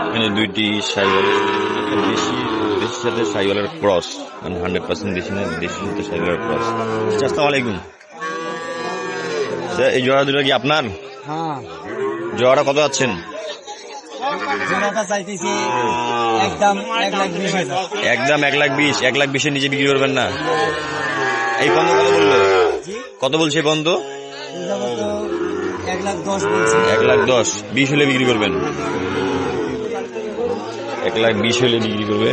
এখানে দুইটি সাইওয়াল, দেশির সাথে সাইওয়ালের ক্রস, মানে 100% দেশি না, দেশির সাথে সাইওয়ালের ক্রস। আসসালামু আলাইকুম। এই জোড়া দুটো কি আপনার? জোড়াটা কত আছেন? একদম 1,20,000। 1,20,000 নিচে বিক্রি করবেন না? এই বন্ধ কত বললো? কত বলছে বন্ধ? 1,10,000। 20 হলে বিক্রি করবেন? 1,20,000 হলে বিক্রি করবে।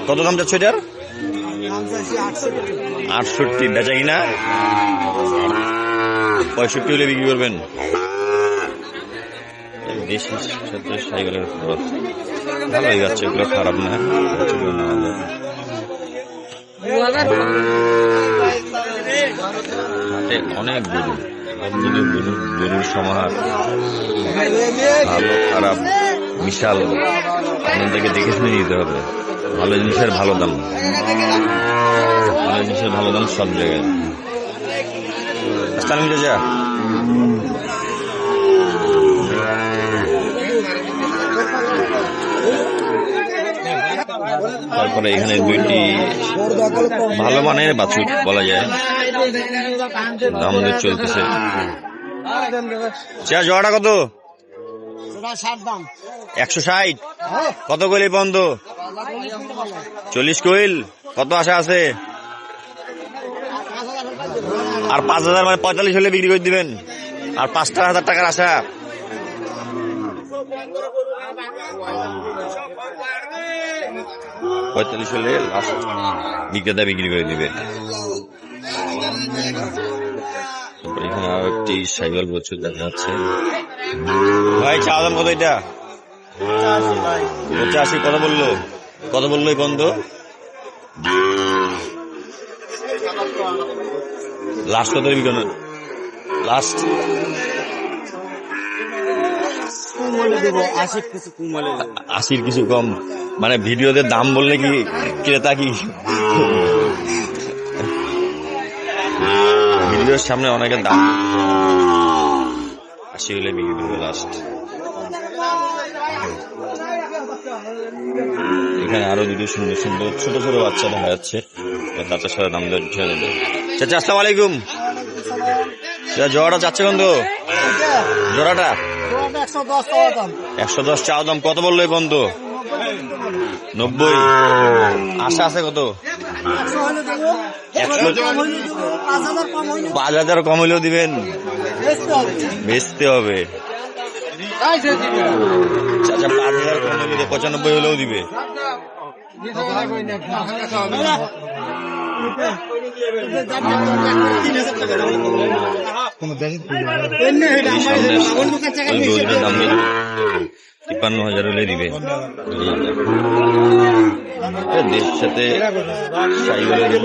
কত দাম যাচ্ছে এটার? 68। বেচা কিনা 65 হলে বিক্রি করবেন। দেশির সাথে সাইকেলের খরচ ভালোই যাচ্ছে, এগুলো খারাপ না। অনেক গরুর সমাহার, ভালো খারাপ বিশাল, আপনাদেরকে দেখে শুনে নিতে হবে। ভালো জিনিসের ভালো দাম, ভালো জিনিসের ভালো দাম সব জায়গায়। আসসালাম চাচা, তারপরে এখানে দুইটি ভালো মানের বাছুর বলা যায়, দাম চলতেছে। জোড়াটা কত? 160। কত কইল বন্ধ? 40 কইল। কত আশা আছে? আর 5,000, মানে 45 হলে বিক্রি করে দিবেন। আর 5,000 টাকার আশা। $45 হলে লাস্ট বিক্রেতা বিক্রি করে দিবে। এখানে আরো একটি সাইকেল বছর দেখা যাচ্ছে। ভাই চা দাম কত? এটা 85। কত বললো? কত বললো এই বন্ধ? লাস্ট কত বিক্রি? লাস্ট 80 কিছু কম, মানে ভিডিওতে দাম বললে কি ক্রেতা কি ভিডিওর সামনে অনেকের দাম 80 হলে বিক্রি করবে লাস্ট। এখানে আরো দুটো সুন্দর সুন্দর ছোট ছোট বাচ্চা দেখা যাচ্ছে, তাদের সাথে দাম দেওয়া যাবে। চাচা আসসালামু আলাইকুম। জোড়াটা চাচ্ছে বন্ধু? জোড়াটা 110 চাও দাম। কত বললো এই বন্ধু? 90। আশা আছে কত? 5,000 কম হইলেও দিবেন? বেচতে হবে। চাচা 5,000 কম হলে 95 হলেও দিবে। দাম 53,000 হলে দিবে। দেশ সাথে সাইকেলের